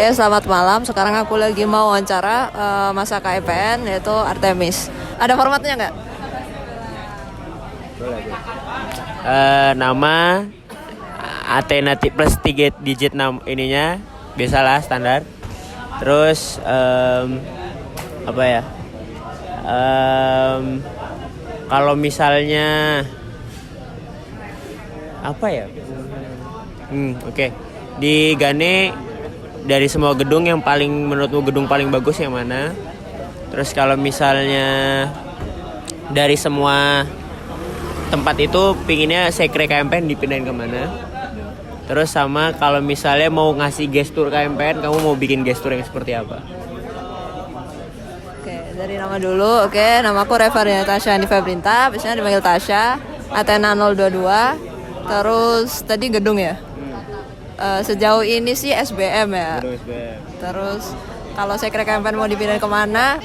Oke, selamat malam. Sekarang aku lagi mau wawancara masa KMPN yaitu Artemis. Ada formatnya nggak? Nama Athena plus 3 digit ininya biasalah standar. Terus apa ya? Kalau misalnya apa ya? Oke. Di Gane dari semua gedung yang paling menurutmu gedung paling bagus yang mana? Terus kalau misalnya dari semua tempat itu pinginnya sekre KMPN dipindahin kemana? Terus sama kalau misalnya mau ngasih gestur KMPN, kamu mau bikin gestur yang seperti apa? Oke, dari nama dulu. Oke, nama aku Revaria Tasya Andi Febrinta, biasanya dipanggil Tasya. Athena 022. Terus tadi gedung ya? Sejauh ini sih SBM ya. SBM. Terus kalau sekre KMPN mau dipindahin kemana?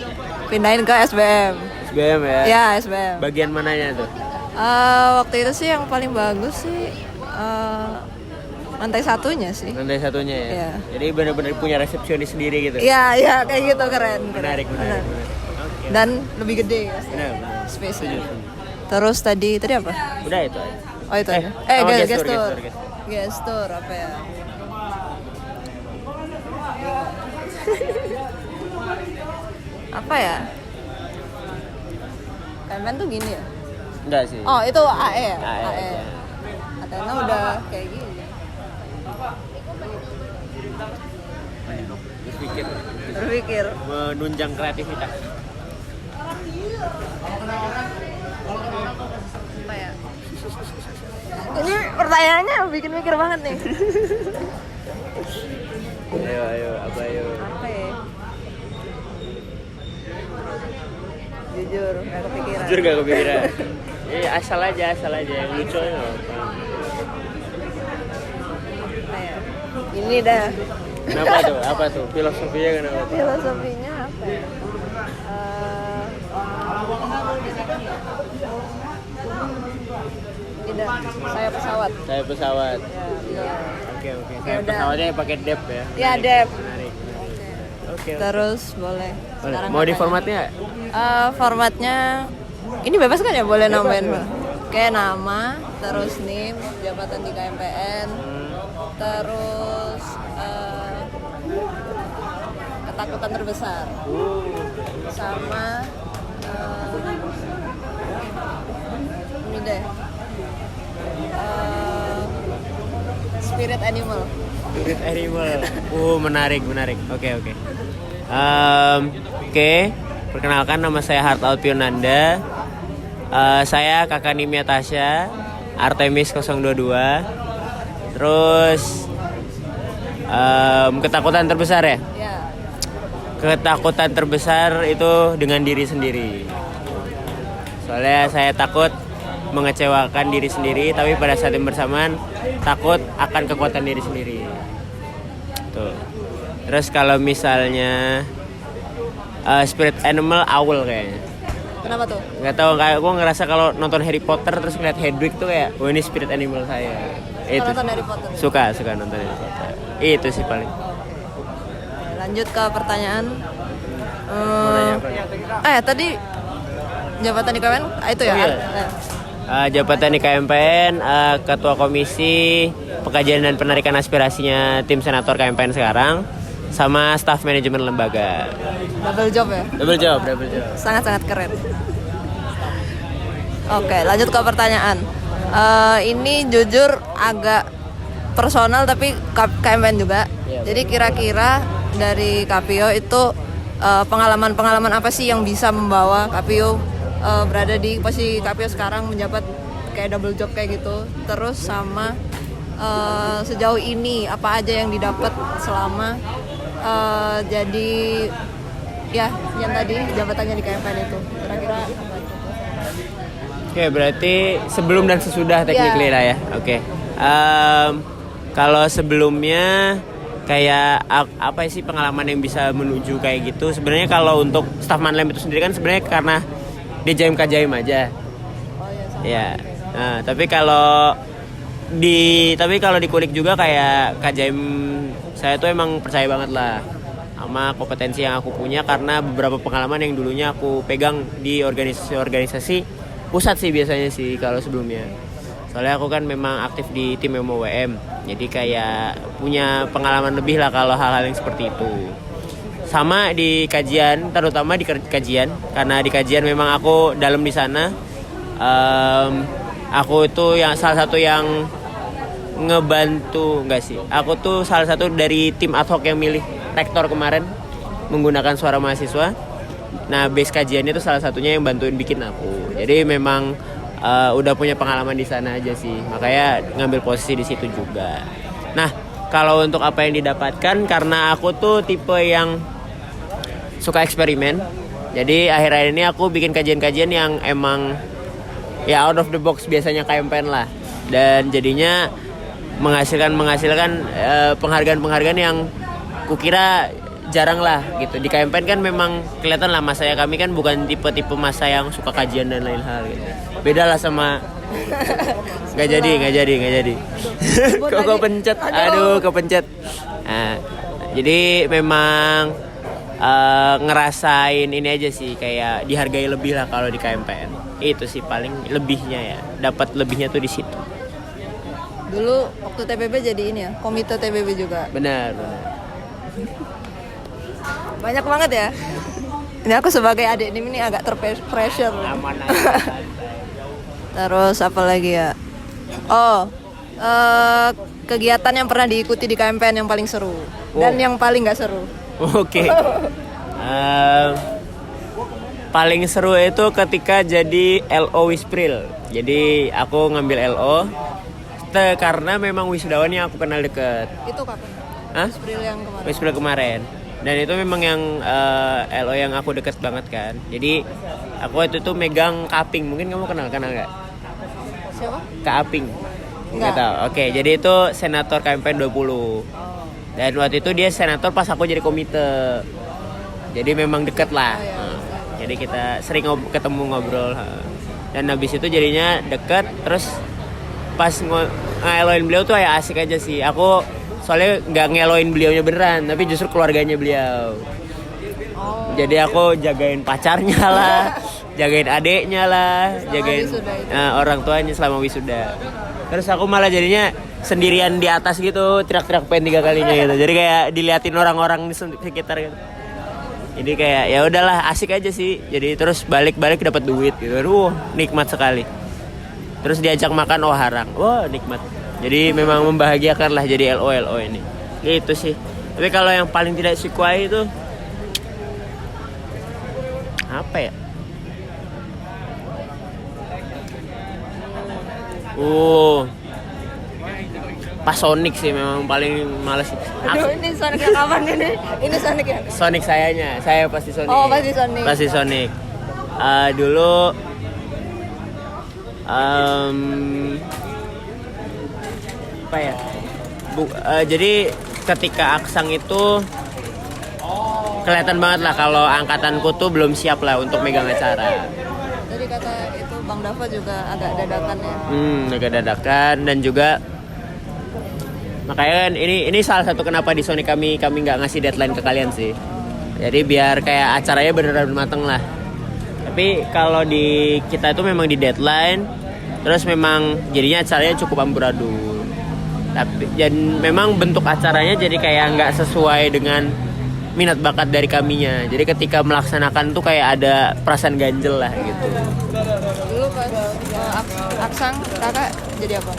Pindahin ke SBM. SBM ya? Ya, SBM. Bagian mananya tuh? Waktu itu sih yang paling bagus sih lantai satunya sih. Lantai satunya ya? Iya. Jadi benar-benar punya resepsionis sendiri gitu? Iya, kayak gitu keren. Menarik. Benar. Okay. Dan lebih gede ya. Benar. Space-nya. Terus tadi apa? Udah itu aja. Oh itu aja. Gestur apa ya? Apa ya? KMPN tuh gini ya? Enggak sih. Oh itu AE ya? AE. Athena udah kayak gini. Berpikir. Menunjang kreativitas. Apa ya? Ini pertanyaannya bikin mikir banget nih. Ayo, apa ayo? Apa ya? Jujur, gak kepikiran. Jujur gak kepikiran. Asal aja yang lucu aja. Apa ya? Ini dah. Kenapa tuh? Apa tuh? Filosofinya kenapa? Filosofinya apa ya? Tidak, saya pesawat. Saya pesawat. Ya. Oke. Ya Saya udah. pesawatnya pakai dep ya. Ya, dep. Menarik. Oke. Terus boleh. Sekarang Mau di apa? formatnya? Formatnya ini bebas kan ya, boleh nambahin. Kayak nama, terus NIM, jabatan di KMPN, terus ketakutan terbesar, sama ini deh, spirit animal. Spirit animal. Menarik. Oke. Perkenalkan, nama saya Hart Alpionanda. Saya kakak Nimia Tasya, Artemis 022. Terus ketakutan terbesar ya? Ya. Ketakutan terbesar itu dengan diri sendiri. Soalnya saya takut mengecewakan diri sendiri, tapi pada saat yang bersamaan takut akan kekuatan diri sendiri. Tuh. Terus kalau misalnya spirit animal owl kayaknya. Kenapa tuh? Nggak tahu, kayak gue ngerasa kalau nonton Harry Potter terus ngeliat Hedwig tuh kayak, ini spirit animal saya. Itu. Nonton Harry Potter. Suka nonton Harry Potter. Itu sih paling. Lanjut ke pertanyaan. Mau nanya apa? Tadi jabatan di KMPN itu ya? Oh, iya. Jabatan di KMPN, Ketua Komisi Pengkajian dan Penarikan Aspirasinya Tim Senator KMPN sekarang, sama staf manajemen lembaga. Double job ya? Double job. Sangat-sangat keren. Oke, lanjut ke pertanyaan. Ini jujur agak personal tapi KMPN juga. Iya, Jadi kira-kira dari Kapio itu pengalaman-pengalaman apa sih yang bisa membawa Kapio berada di posisi Kapio sekarang, menjabat kayak double job kayak gitu. Terus sama sejauh ini apa aja yang didapat selama jadi ya yang tadi jabatannya di KMPN itu, kira-kira apa? Oke, berarti sebelum dan sesudah technically lah ya. Oke. Kalau sebelumnya kayak apa sih pengalaman yang bisa menuju kayak gitu? Sebenarnya kalau untuk staf Manlem itu sendiri kan sebenarnya karena dia jaim aja. Oh iya. Ya. Nah, tapi kalau Tapi kalau dikulik juga kayak KJM saya tuh emang percaya banget lah sama kompetensi yang aku punya karena beberapa pengalaman yang dulunya aku pegang di organisasi pusat sih biasanya sih kalau sebelumnya. Soalnya aku kan memang aktif di tim MOWM. Jadi kayak punya pengalaman lebih lah kalau hal-hal yang seperti itu. Sama di kajian, terutama di kajian karena di kajian memang aku dalam di sana. Aku itu yang salah satu yang ngebantu, enggak sih, aku tuh salah satu dari tim ad hoc yang milih rektor kemarin menggunakan suara mahasiswa. Nah base kajiannya itu salah satunya yang bantuin bikin aku. Jadi memang udah punya pengalaman di sana aja sih, makanya ngambil posisi di situ juga. Nah kalau untuk apa yang didapatkan, karena aku tuh tipe yang suka eksperimen, jadi akhir-akhir ini aku bikin kajian-kajian yang emang ya out of the box biasanya KMPN lah, dan jadinya menghasilkan penghargaan yang kukira jarang lah gitu. Di KMPN kan memang kelihatan lah masa ya, kami kan bukan tipe-tipe masa yang suka kajian dan lain hal gitu. Beda lah sama nggak jadi kok pencet, aduh kepencet. Nah, jadi memang ngerasain ini aja sih, kayak dihargai lebih lah kalau di KMPN. Itu sih paling lebihnya ya, dapat lebihnya tuh di situ. Dulu waktu TPB jadi ini ya, komite TPB juga. Benar. Banyak banget ya. Ini aku sebagai adik ini agak terpressure. Aman aja. Terus apa lagi ya? Kegiatan yang pernah diikuti di KMPN yang paling seru dan yang paling nggak seru. Oke. Paling seru itu ketika jadi LO Wispril. Jadi aku ngambil LO karena memang wisudawannya aku kenal deket. Itu kapan? Hah? Wispril kemarin. Dan itu memang yang LO yang aku deket banget kan. Jadi aku waktu itu megang Kaping. Mungkin kamu kenal nggak? Siapa? Kaping. Nggak tahu. Oke, jadi itu senator KMPN 20. Dan waktu itu dia senator pas aku jadi komite. Jadi memang deket lah. Jadi kita sering ketemu ngobrol. Dan habis itu jadinya deket. Terus pas ngeloin beliau tuh ya asik aja sih. Aku soalnya nggak ngeloin beliaunya beneran, tapi justru keluarganya beliau. Jadi aku jagain pacarnya lah, jagain adeknya lah, jagain orang tuanya selama wisuda. Terus aku malah jadinya sendirian di atas gitu, teriak-teriak pen 3 kalinya gitu. Jadi kayak diliatin orang-orang di sekitar gitu. Jadi kayak ya udahlah, asik aja sih. Jadi terus balik-balik dapat duit gitu. Aduh, nikmat sekali. Terus diajak makan harang. Wah, nikmat. Jadi memang membahagiakan lah jadi LO ini. Gitu sih. Tapi kalau yang paling tidak sukai itu apa ya? Pas Sonic sih memang paling males. Aduh, ini Sonic yang kapan ini? Ini Sonic ya? Sonic saya pasti Sonic. Oh, pasti Sonic. Pasti Sonic. Dulu apa ya? Jadi ketika Aksang itu kelihatan banget lah kalau angkatanku tuh belum siap lah untuk megang acara. Jadi kata itu Bang Dava juga agak dadakan ya. Agak dadakan, dan juga makanya kan ini salah satu kenapa di Sonic kami nggak ngasih deadline ke kalian sih. Jadi biar kayak acaranya beneran mateng lah. Tapi kalau di kita itu memang di deadline, terus memang jadinya acaranya cukup amburadul. Tapi dan memang bentuk acaranya jadi kayak nggak sesuai dengan minat bakat dari kaminya. Jadi ketika melaksanakan tuh kayak ada perasaan ganjel lah gitu. Dulu pas Aksang kakak jadi apa?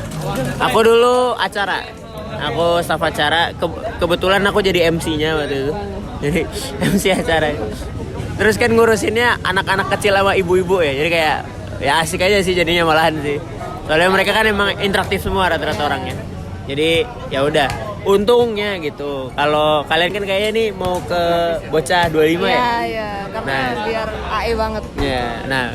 Aku dulu acara. Aku staf acara. Kebetulan aku jadi MC-nya waktu itu. Jadi MC acara. Terus kan ngurusinnya anak-anak kecil sama ibu-ibu ya. Jadi kayak ya asik aja sih jadinya malahan sih. Soalnya mereka kan emang interaktif semua rata-rata orangnya. Jadi ya udah, untungnya gitu. Kalau kalian kan kayaknya nih mau ke bocah 25 ya? Iya, karena biar AE banget. Iya. Nah,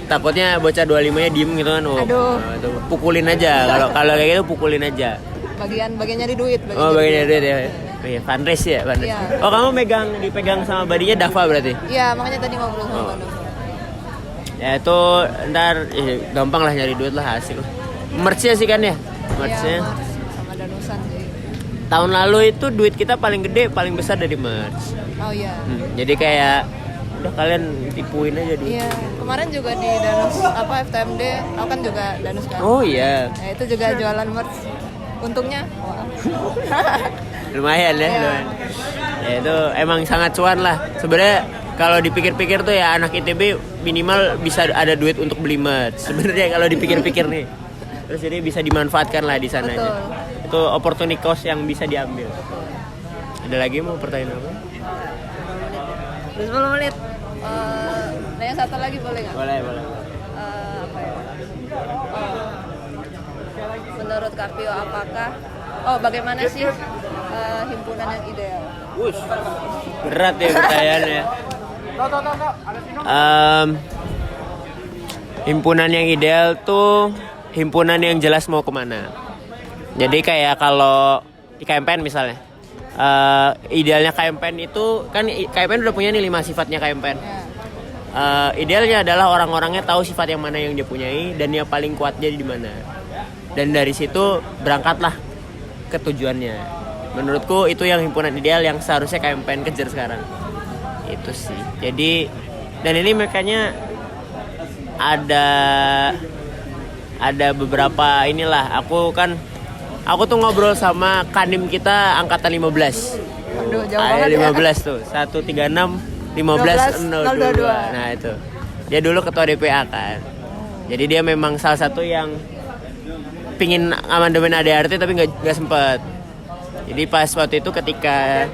takutnya bocah 25-nya diem gitu kan. Aduh. Pukulin aja. Kalau kayak gitu pukulin aja. Bagian nyari duit. Bagian nyari duit ya. Iya, fundraise ya, fundraise. Iya. Oh, kamu dipegang sama badinya Dava berarti? Iya, makanya tadi ngobrol sama Bang Dava. Ya itu ntar gampang lah nyari duit lah, hasil. Merch-nya sih kan ya? merch-nya. Iya, merch sama danusan sih. Tahun lalu itu duit kita paling gede, paling besar dari merch. Oh iya. Jadi kayak udah kalian tipuin aja dulu. Iya, kemarin juga di Danus FTMD, aku kan juga Danus kan. Oh iya, Nah, itu juga jualan merch. Untungnya, wah. lumayan ya. Iya. Lumayan. Ya itu emang sangat cuan lah. Sebenarnya kalau dipikir-pikir tuh ya anak ITB minimal bisa ada duit untuk beli merch. Sebenarnya kalau dipikir-pikir nih. Terus jadi bisa dimanfaatkan lah di sananya. Betul. Itu opportunity cost yang bisa diambil. Ada lagi mau pertanyaan apa? 10 menit. Nanya satu lagi boleh nggak? Boleh. Apa ya? Menurut Kapio apakah bagaimana sih himpunan yang ideal? Wush, berat ya pertanyaannya. Himpunan yang ideal tuh himpunan yang jelas mau kemana. Jadi kayak kalau di KMPN misalnya, idealnya KMPN itu kan KMPN udah punya nih 5 sifatnya KMPN. Idealnya adalah orang-orangnya tahu sifat yang mana yang dia punyai dan yang paling kuatnya di mana. Dan dari situ berangkatlah ke tujuannya. Menurutku itu yang himpunan ideal yang seharusnya KMPN kejar sekarang. Itu sih. Jadi dan ini makanya ada beberapa inilah. Aku tuh ngobrol sama Kanim kita angkatan 15. Aduh, jauh Ada banget 15 tuh. 136 15 022. Nah, itu. Dia dulu ketua DPA kan. Jadi dia memang salah satu yang pingin amandemen ADART tapi nggak sempet. Jadi pas waktu itu ketika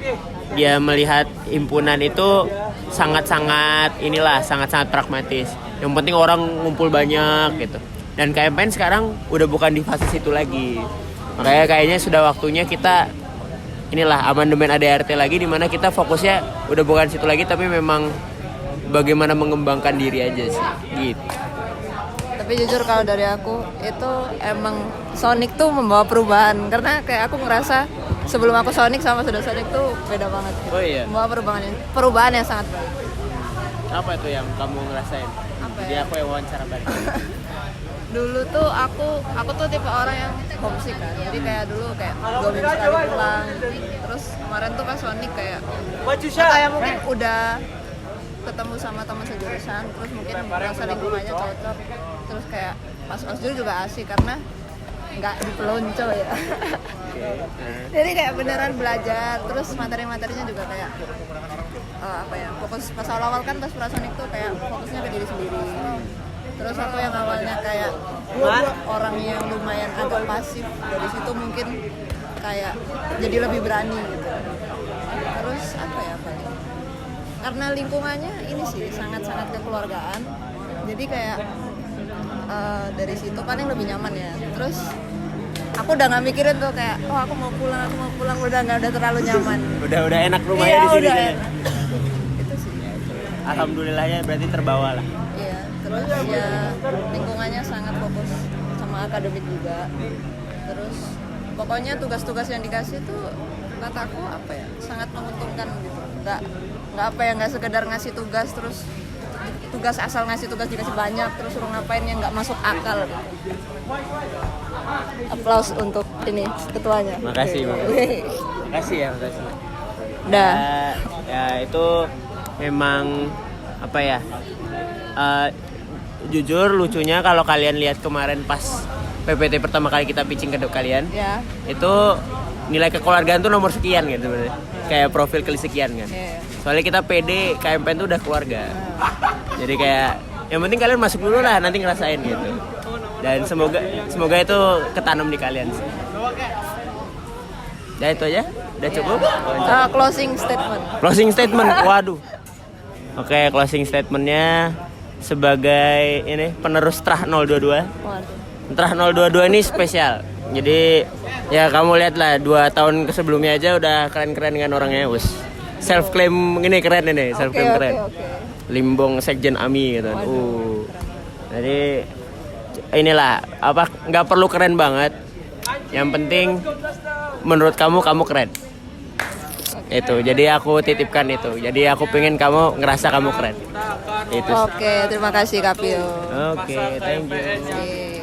dia melihat himpunan itu sangat-sangat pragmatis. Yang penting orang ngumpul banyak gitu. Dan KMPN sekarang udah bukan di fase situ lagi. Makanya kayaknya sudah waktunya kita amandemen ADART lagi, di mana kita fokusnya udah bukan situ lagi tapi memang bagaimana mengembangkan diri aja sih gitu. Tapi jujur kalau dari aku itu emang Sonic tuh membawa perubahan, karena kayak aku ngerasa sebelum aku Sonic sama sudah Sonic tuh beda banget gitu. Oh iya. Membawa perubahan yang sangat baik. Apa itu yang kamu ngerasain? Apa Jadi ya? aku yang wawancara balik. Dulu tuh aku tuh tipe orang yang homesick kan. Jadi kayak dulu kayak 2 minggu sekali pulang. Terus kemarin tuh pas Sonic kayak mungkin udah ketemu sama teman sejurusan, terus mungkin merasa lingkungannya cocok. Terus kayak pas osjur juga asik karena nggak dipelonco ya. Jadi kayak beneran belajar. Terus materi-materinya juga kayak fokus pas awal-awal kan pas Prasonic tuh kayak fokusnya ke diri sendiri. Terus aku yang awalnya kayak orang yang lumayan agak pasif, dari situ mungkin kayak jadi lebih berani gitu. Terus karena lingkungannya ini sih sangat-sangat kekeluargaan, jadi kayak dari situ paling lebih nyaman ya. Terus aku udah nggak mikirin tuh kayak aku mau pulang udah terlalu nyaman. Udah enak rumahnya di sini. Udah enak. Itu sih. Alhamdulillahnya berarti terbawa lah. Iya, terus ya lingkungannya sangat fokus sama akademik juga. Terus pokoknya tugas-tugas yang dikasih tuh kataku sangat menguntungkan gitu. Nggak sekedar ngasih tugas terus tugas asal ngasih tugas dikasih banyak terus suruh ngapain yang nggak masuk akal. Aplaus untuk ini ketuanya. Makasih. Makasih ya. Dah. Ya itu memang jujur lucunya kalau kalian lihat kemarin pas PPT pertama kali kita pitching ke kalian, Ya. itu nilai kekeluargaan tuh nomor sekian gitu sebenarnya. Kayak profil sekian kan. Yeah. Soalnya kita PD KMPN tuh udah keluarga. Jadi kayak yang penting kalian masuk dulu lah, nanti ngerasain gitu. Dan semoga itu ketanam di kalian sih. Udah itu aja? Udah cukup? Closing statement. Closing statement. Waduh. Oke, closing statementnya sebagai penerus Trah 022. Waduh. Trah 022 ini spesial. Jadi ya kamu lihat lah 2 tahun sebelumnya aja udah keren-keren kan orangnya, us. Self claim ini keren ini, self claim keren. Limbong Sekjen AMI gitu. Jadi inilah nggak perlu keren banget. Yang penting menurut kamu keren. Itu. Jadi aku titipkan itu. Jadi aku pengen kamu ngerasa kamu keren. Itu. Oke, terima kasih Kapio. Oke, thank you. Oke.